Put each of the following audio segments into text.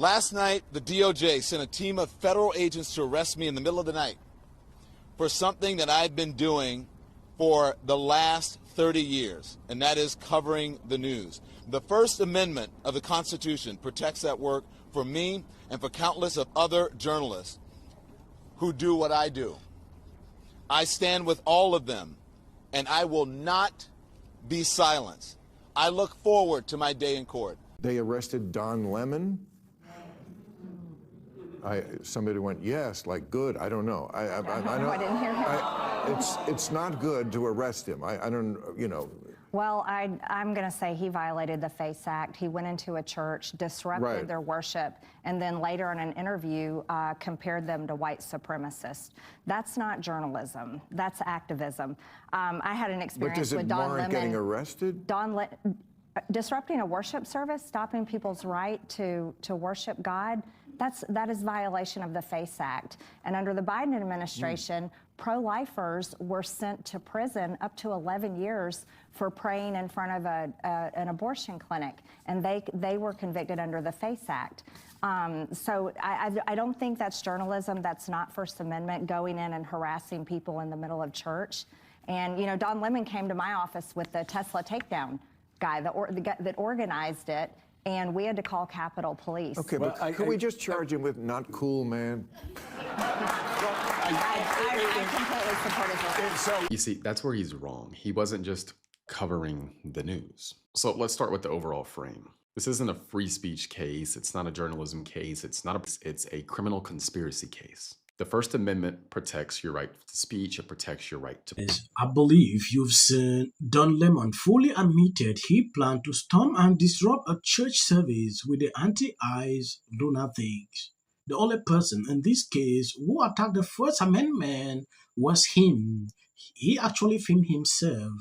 Last night, the DOJ sent a team of federal agents to arrest me in the middle of the night for something that I've been doing for the last 30 years, and that is covering the news. The First Amendment of the Constitution protects that work for me and for countless of other journalists who do what I do. I stand with all of them, and I will not be silenced. I look forward to my day in court. They arrested Don Lemon. Somebody went, yes, like good. I don't know. I didn't hear him. It's not good to arrest him. I don't, you know. Well, I'm going to say he violated the FACE Act. He went into a church, disrupted their worship, and then later in an interview compared them to white supremacists. That's not journalism. That's activism. I had an experience with Don Lemon. But does it warrant getting arrested? Disrupting a worship service, stopping people's right to worship God, that is violation of the FACE Act. And under the Biden administration, pro-lifers were sent to prison up to 11 years for praying in front of an abortion clinic, and they were convicted under the FACE Act. So I don't think that's journalism. That's not First Amendment, going in and harassing people in the middle of church. And, you know, Don Lemon came to my office with the Tesla takedown guy that organized it, and we had to call Capitol Police. Okay, well, but could we just charge him with not cool, man? I completely support his work. You see, that's where he's wrong. He wasn't just covering the news. So let's start with the overall frame. This isn't a free speech case. It's not a journalism case. It's a criminal conspiracy case. The First Amendment protects your right to speech. It protects your right to... I believe you've seen Don Lemon fully admitted he planned to storm and disrupt a church service with the anti-ICE lunatics. The only person in this case who attacked the First Amendment was him. He actually filmed himself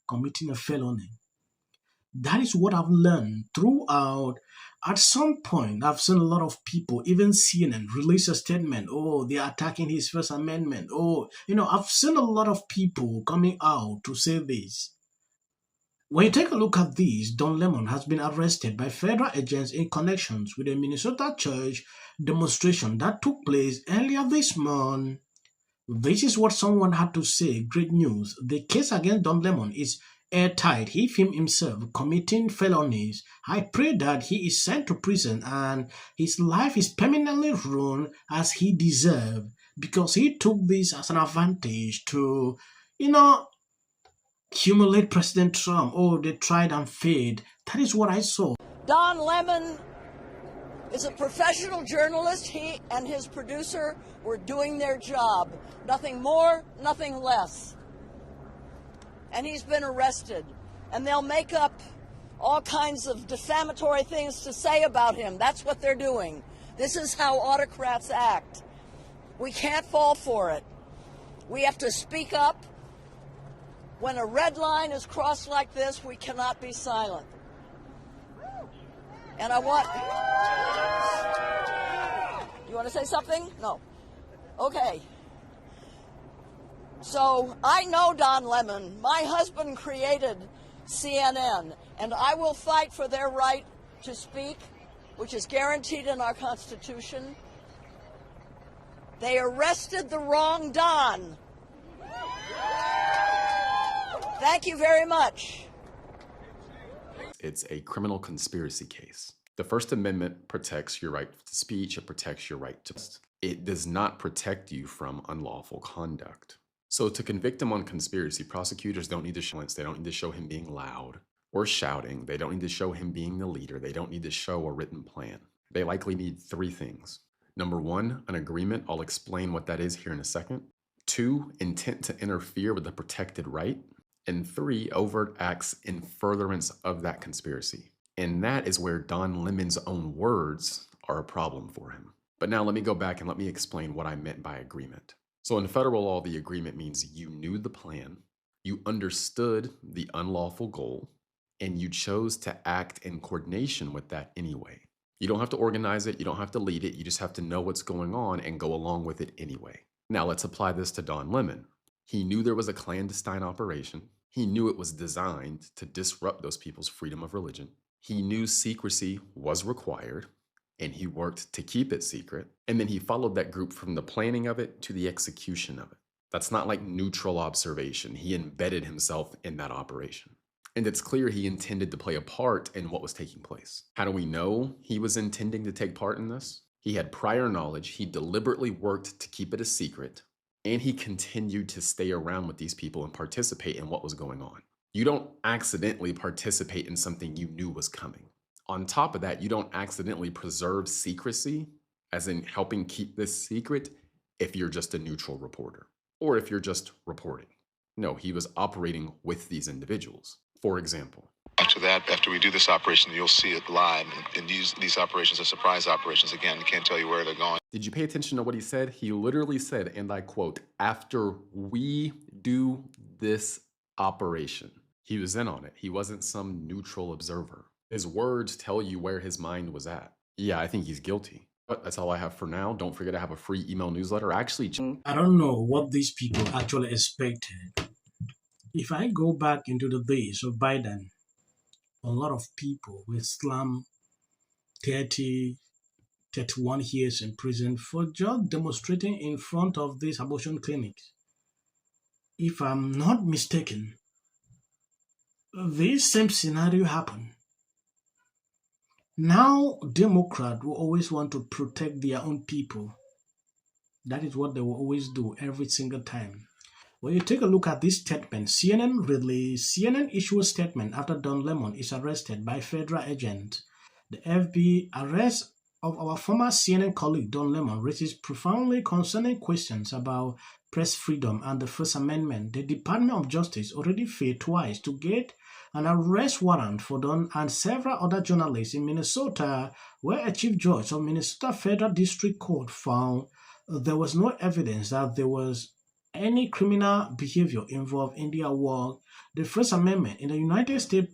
committing a felony. That is what I've learned throughout. At some point, I've seen a lot of people, even CNN, release a statement. Oh, they're attacking his First Amendment. Oh, you know, I've seen a lot of people coming out to say this. When you take a look at this, Don Lemon has been arrested by federal agents in connections with a Minnesota church demonstration that took place earlier this month. This is what someone had to say. Great news. The case against Don Lemon is airtight. He filmed himself committing felonies. I pray that he is sent to prison and his life is permanently ruined as he deserved, because he took this as an advantage to, you know, humiliate President Trump. Oh, they tried and failed. That is what I saw. Don Lemon is a professional journalist. He and his producer were doing their job. Nothing more, nothing less. And he's been arrested. And they'll make up all kinds of defamatory things to say about him. That's what they're doing. This is how autocrats act. We can't fall for it. We have to speak up. When a red line is crossed like this, we cannot be silent. And I want... You want to say something? No. Okay. So I know Don Lemon. My husband created CNN, and I will fight for their right to speak, which is guaranteed in our Constitution. They arrested the wrong Don. Thank you very much. It's a criminal conspiracy case. The First Amendment protects your right to speech. It protects your right to... It does not protect you from unlawful conduct. So to convict him on conspiracy, prosecutors don't need to show it. They don't need to show him being loud or shouting. They don't need to show him being the leader. They don't need to show a written plan. They likely need three things. Number one, an agreement. I'll explain what that is here in a second. Two, intent to interfere with the protected right. And three, overt acts in furtherance of that conspiracy. And that is where Don Lemon's own words are a problem for him. But now let me go back and let me explain what I meant by agreement. So in federal law, the agreement means you knew the plan, you understood the unlawful goal, and you chose to act in coordination with that anyway. You don't have to organize it, you don't have to lead it, you just have to know what's going on and go along with it anyway. Now let's apply this to Don Lemon. He knew there was a clandestine operation. He knew it was designed to disrupt those people's freedom of religion. He knew secrecy was required, and he worked to keep it secret. And then he followed that group from the planning of it to the execution of it. That's not like neutral observation. He embedded himself in that operation. And it's clear he intended to play a part in what was taking place. How do we know he was intending to take part in this? He had prior knowledge, he deliberately worked to keep it a secret, and he continued to stay around with these people and participate in what was going on. You don't accidentally participate in something you knew was coming. On top of that, you don't accidentally preserve secrecy, as in helping keep this secret, if you're just a neutral reporter, or if you're just reporting. No, he was operating with these individuals. For example, after we do this operation, you'll see it live and use these operations as surprise operations. Again, we can't tell you where they're going. Did you pay attention to what he said? He literally said, and I quote, "After we do this operation." He was in on it. He wasn't some neutral observer. His words tell you where his mind was at. Yeah, I think he's guilty. But that's all I have for now. Don't forget to have a free email newsletter. Actually, I don't know what these people actually expected. If I go back into the days of Biden, a lot of people will slam 30, 31 years in prison for just demonstrating in front of these abortion clinics. If I'm not mistaken, this same scenario happened. Now, Democrats will always want to protect their own people. That is what they will always do every single time. When you take a look at this statement, CNN issued a statement after Don Lemon is arrested by federal agents. The FBI arrest of our former CNN colleague Don Lemon raises profoundly concerning questions about press freedom and the First Amendment. The Department of Justice already failed twice to get an arrest warrant for Don and several other journalists in Minnesota, where a chief judge of Minnesota Federal District Court found there was no evidence that there was any criminal behavior involved in their work. The First Amendment in the United States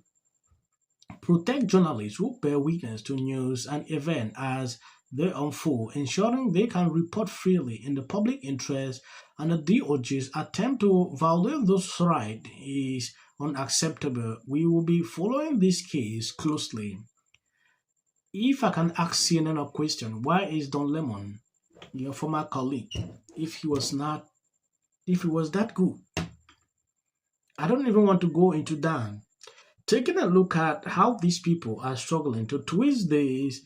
protect journalists who bear witness to news and events as they unfold, ensuring they can report freely in the public interest, and the DOJ's attempt to violate those rights is unacceptable. We will be following this case closely. If I can ask CNN a question, why is Don Lemon, your former colleague, if he was that good? I don't even want to go into that. Taking a look at how these people are struggling to twist this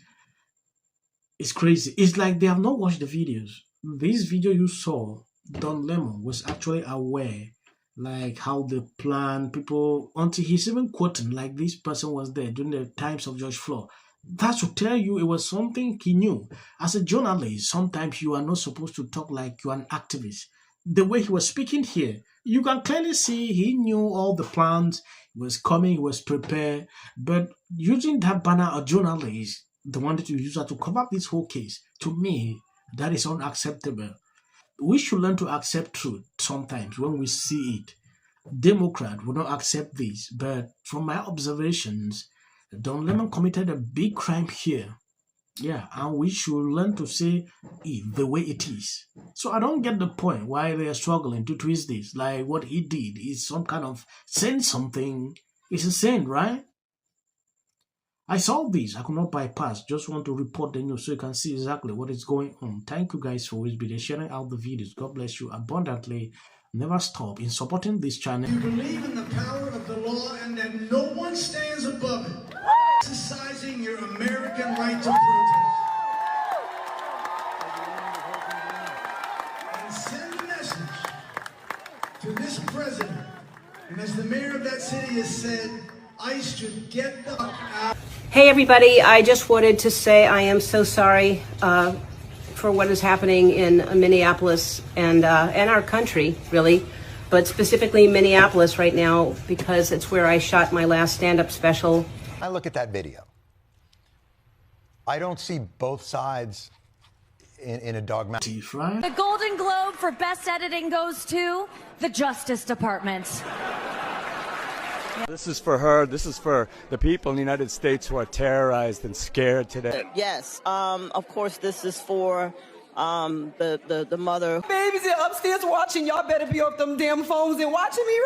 is crazy. It's like they have not watched the videos. This video you saw, Don Lemon was actually aware, like how they plan people, until he's even quoting like this person was there during the times of George Floyd. That should tell you it was something he knew. As a journalist, sometimes you are not supposed to talk like you're an activist. The way he was speaking here, you can clearly see he knew all the plans, he was coming, he was prepared, but using that banner of journalists, they wanted to use that to cover up this whole case. To me, that is unacceptable. We should learn to accept truth sometimes when we see it. Democrats will not accept this, but from my observations, Don Lemon committed a big crime here. Yeah, and we should learn to say it the way it is. So I don't get the point why they are struggling to twist this. Like what he did is some kind of saying something. It's a sin, right? I saw this. I could not bypass. Just want to report the news so you can see exactly what is going on. Thank you guys for always be sharing out the videos. God bless you abundantly. Never stop in supporting this channel. You believe in the power of the law and that no one stands above it. Exercising your American right to protest. And send a message to this president. And as the mayor of that city has said, ICE should get the fuck out. Hey everybody, I just wanted to say I am so sorry for what is happening in Minneapolis and our country, really, but specifically Minneapolis right now because it's where I shot my last stand-up special. I look at that video. I don't see both sides in a dogmatic. The Golden Globe for Best Editing goes to the Justice Department. This is for her. This is for the people in the United States who are terrorized and scared today. Yes, of course this is for the mother. Babies are upstairs watching. Y'all better be off them damn phones and watching me.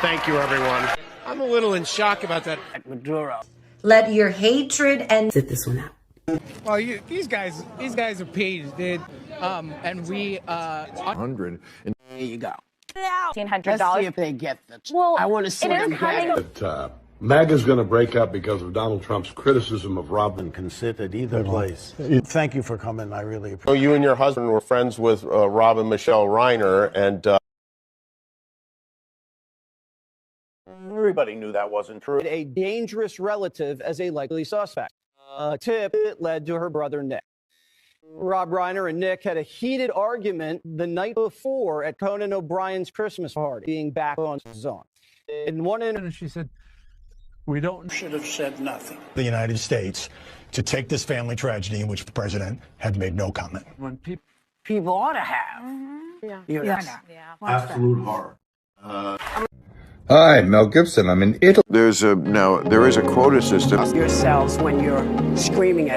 Thank you, everyone. I'm a little in shock about that. Let your hatred and... Sit this one out. Well, these guys are paid, dude. And we 100. There you go. $1,500. Let's see if they get this. Well, I want to see it them is coming. get it. MAGA's going to break up because of Donald Trump's criticism of Robin. Can sit at either place. Thank you for coming. I really appreciate it. So you and your husband were friends with Robin Michelle Reiner, and Everybody knew that wasn't true. A dangerous relative as a likely suspect. A tip that led to her brother Nick. Rob Reiner and Nick had a heated argument the night before at Conan O'Brien's Christmas party, being back on his own. In one interview, she said, We should have said nothing. The United States to take this family tragedy in which the president had made no comment. When people ought to have. Yeah. absolute horror. Hi, Mel Gibson. I'm in Italy. There is a quota system. Yourselves when you're screaming at